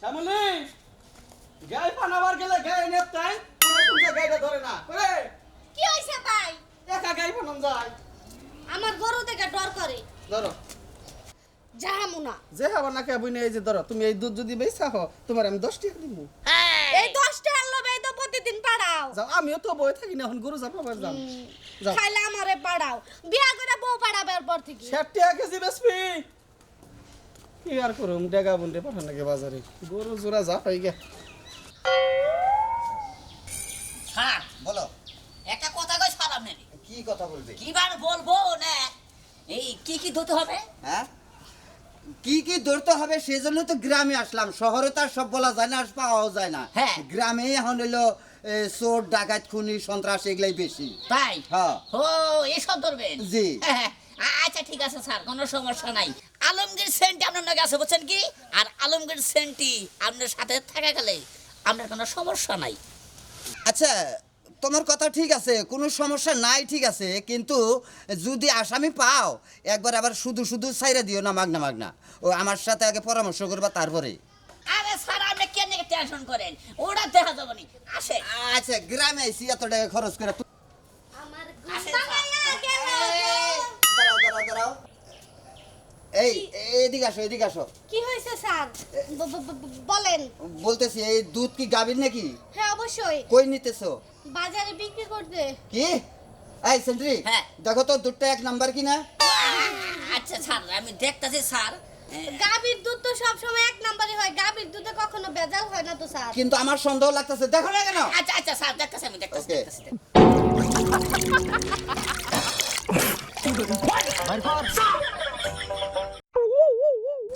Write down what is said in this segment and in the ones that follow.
শ্যামলি গাই পানাবার গেলে গাই নেতাই কোন কোন গাইটা ধরে না করে কি হইছে ভাই? একা গাই পানাম যায় আমার গরু থেকে ডর করে। ধরো জাহামুনা যে হবা না কে বইনে এই যে ধরো তুমি এই দুধ যদি বেচা হো তোমার আমি 10 টাকা দিব এই 10 টাকা লবে তো প্রতিদিন পাড়াও। যাও আমিও তো বই থাকি না এখন গরু যাবো যাম যাও খাইলে আমারে পাড়াও, বিয়া করে বউ পাড়াবার পর থেকে 60 টাকা কেজি বেচবি কি আর করুম ডেগা বন্ডে পাঠান নাকি বাজারে গরু জোড়া যা পাই গে হ্যাঁ বলো একটা কথা কই সালাম নেই কি কথা বলবে কি বার বলবো না এই কি ধরতে হবে হ্যাঁ কি কি ধরতে হবে সেজন্য তো গ্রামে আসলাম, শহরে তো আর সব বলা যায় না, আর পাওয়াও যায় না। হ্যাঁ। গ্রামে এখন হলো চোর ডাকাত খুনি সন্ত্রাস এগুলাই বেশি। তাই হ্যাঁ। ও এসব ধরবেন জি। হ্যাঁ, আচ্ছা ঠিক আছে স্যার কোনো সমস্যা নাই। আলমগীর সেন্টি আপনার নাকি আছে বুঝছেন কি, আর আলমগীর সেন্টি আপনার সাথে থাকা গেলে আপনার কোনো সমস্যা নাই। আচ্ছা তোমার কথা ঠিক আছে, কোনো সমস্যা নাই, ঠিক আছে, কিন্তু যদি আসামি পাও একবার আবার শুধু শুধু ছাইরা দিও না, মাগনা মাগনা। ও আমার সাথে আগে পরামর্শ করবা তারপরে। আরে স্যার আপনি কেন টেনশন করেন, ওরা দেখা যাবে নি আসে। আচ্ছা গ্রামে আইসি এত টাকা খরচ করে আমার আসেন, গুস্তাগায়া গেল। দাঁড়াও দাঁড়াও দাঁড়াও, এই এদিকে আসো এদিকে আসো। কি হইছে স্যার? বলেন। বলতেছি এই দুধ কি গাভীর নাকি? হ্যাঁ অবশ্যই, কই নিতেছো? বাজারে বিক্রি করতে। কি এই সেন্ট্রি, হ্যাঁ। দেখো তো দুধটা এক নাম্বার কিনা। আচ্ছা স্যার আমি দেখতাছি স্যার। গাভীর দুধ তো সব সময় এক নম্বরই হয়, গাভীর দুধে কখনো ভেজাল হয় না তো স্যার। কিন্তু আমার সন্দেহ লাগতেছে, দেখো না কেন? আচ্ছা আচ্ছা স্যার দেখতাছি আমি দেখতাছি Okay. দেখতাছি।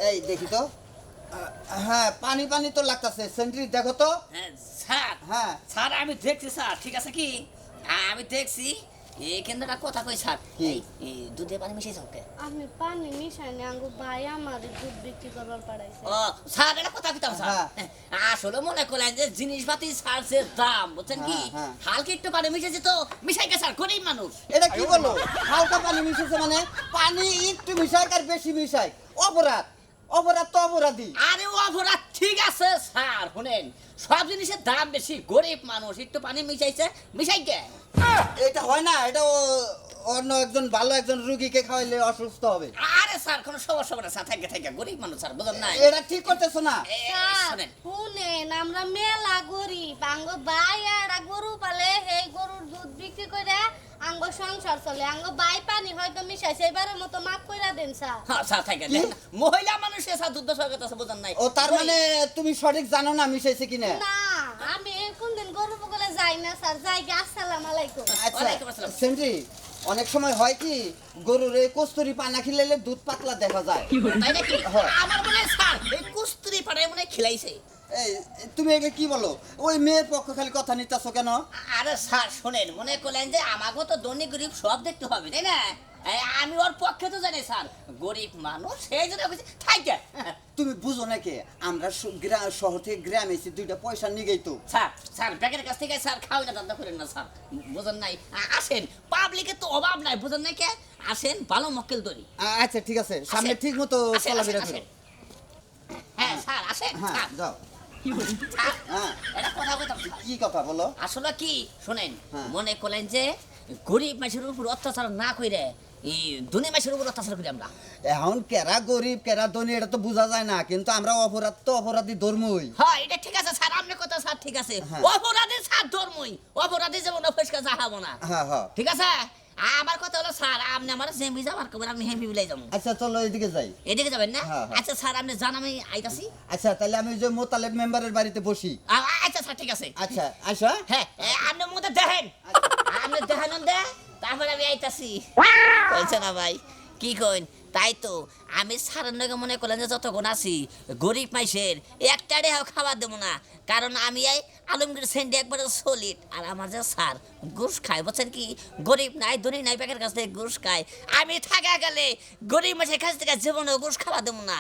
এই দেখি তো, হ্যাঁ পানি পানি তো লাগতেছে। সেন্ট্রি দেখো তো। হ্যাঁ, স্যার হ্যাঁ স্যার আমি দেখছি স্যার, ঠিক আছে কি আমি দেখছি এই কেন্দ্রটা কথা কই স্যার। কি? এই দুধে পানি মিশিয়ে যাও কে? আমি পানি মিশাইনি, আঙ্গু ভাই আমার দুধ বিক্রি করবার পাঠাইছে। ও স্যার এটা কথা কইতাম স্যার। হ্যাঁ। আসলে মনে করলেন যে জিনিসপাতি স্যার যে দাম বুঝছেন কি, হ্যাঁ, হ্যাঁ। হালকা একটু পানি মিশিয়েছে তো মিশাই গে স্যার, গরিব মানুষ। এটা কি বলো? হালকা পানি মিশিয়েছে মানে? পানি একটু মিশাই আর বেশি মিশাই অপরাধ। অপরাধ তো অপরাধী। আরে ও অপরাধ ঠিক আছে স্যার, শুনেন সব জিনিসের দাম বেশি, গরিব মানুষ একটু পানি মিশাইছে মিশাই গে। এটা হয় না, এটা অন্য একজন ভালো একজন রুগীকে খাওয়াইলে অসুস্থ হবে। আরে স্যার কোনো সমস্যা হবে না স্যার, থাকে থাকে গরিব মানুষ স্যার বুঝেন না। এটা ঠিক করতেছো না। স্যার শুনেন শুনেন, আমরা মেলা গরিব, আঙ্গ ভাই আর গরু পালে, এই গরুর দুধ বিক্রি করে আঙ্গ সংসার চলে। আঙ্গ ভাই পানি হয়তো মিশাইছে, এবারের মতো মাফ কইরা দেন স্যার। হ্যাঁ স্যার থাকে দেখেন না, মহিলা মানুষের স্যার দুধ স্বাগত আছে বুঝেন নাই। ও তার মানে তুমি সঠিক জানো না মিশাইছে কিনা? না আমি কোনদিন গরু বগলে যাই না স্যার, যাই গে। আসসালামু আলাইকুম। আচ্ছা ওয়ালাইকুম আসসালাম। সেন্ট্রি, অনেক সময় হয় কি গরুর এই কস্তুরি পানা খিলাইলে দুধ পাতলা দেখা যায়। তাই নাকি? হ্যাঁ। আমার মনে হয় স্যার এই কুস্তুরি পাড়ায় মনে হয় খিলাইছে। এই তুমি এগুলো কি বলো? ওই মেয়ের পক্ষ খালি কথা নিতেছো কেন? আরে স্যার শোনেন, মনে করলেন যে আমাকেও তো ধনী গরিব সব দেখতে হবে তাই না? আমি ওর পক্ষে তো জানি স্যার, গরিব মানুষ সেই জন্য বলছি থাকে। তুমি বুঝো নাকি আমরা শহর থেকে গ্রামে এসে দুইটা পয়সা নিগেই তো। স্যার স্যার ব্যাগের কাছ থেকে স্যার খাওয়াই না ধান্দা করেন না স্যার, বুঝেন নাই? আসেন, পাবলিকের তো অভাব নাই বুঝেন নাই কে, আসেন ভালো মক্কেল ধরি। আচ্ছা ঠিক আছে, সামনে আসেন। ঠিক মতো আসেন, চলাফেরা আসেন, করো। আসেন। হ্যাঁ স্যার আসেন। হ্যাঁ স্যার, যাও। স্যার, হ্যাঁ এটা কথা কইতাম স্যার। কি কথা বলো? আসলে কি শোনেন, হ্যাঁ। মনে করলেন যে গরিব মানুষের উপর অত্যাচার না কইরে এই ধনী মানুষের উপর অত্যাচার করি আমরা। এখন কেরা গরিব কেরা ধনী এটা তো বোঝা যায় না, কিন্তু আমরা অপরাধ তো অপরাধী ধর্মই। হ্যাঁ এটা ঠিক আছে স্যার, আপনার কথা স্যার ঠিক আছে। হ্যাঁ। অপরাধী স্যার ধর্মই, অপরাধী যেমন অফিসকে যাহাবো না, হ্যাঁ হ্যাঁ ঠিক আছে? আমার কথা হলো স্যার আপনি আমার জেমি যাবার কবেন, আমি হেমি বিলাই যাবো। আচ্ছা চলো এদিকে যাই। এদিকে যাবেন না? হ্যাঁ, হ্যাঁ। আচ্ছা স্যার আপনি জান আমি আইতাছি। আচ্ছা তাহলে আমি ওই যে মোতালেব মেম্বারের বাড়িতে বসি। আচ্ছা স্যার ঠিক আছে। আচ্ছা আসো। হ্যাঁ আপনি মধ্যে দেখেন, আপনি দেখান দে, তারপরে আমি আইতাছি। বলছে না ভাই কি কইন? তাই তো আমি স্যারের নাকি মনে করলেন যে যতক্ষণ আছি গরিব মাইসের একটা রেহাও খাবার দেবো না, কারণ আমি এই আলমগীর সেন্ডে একবারে সলিড। আর আমার যে স্যার ঘুষ খায় বলছেন কি, গরিব নাই ধনী নাই প্যাকের কাছ থেকে ঘুষ খায়, আমি থাকা গেলে গরিব মাসের কাছ থেকে জীবনে ঘুষ খাওয়া দেবো না।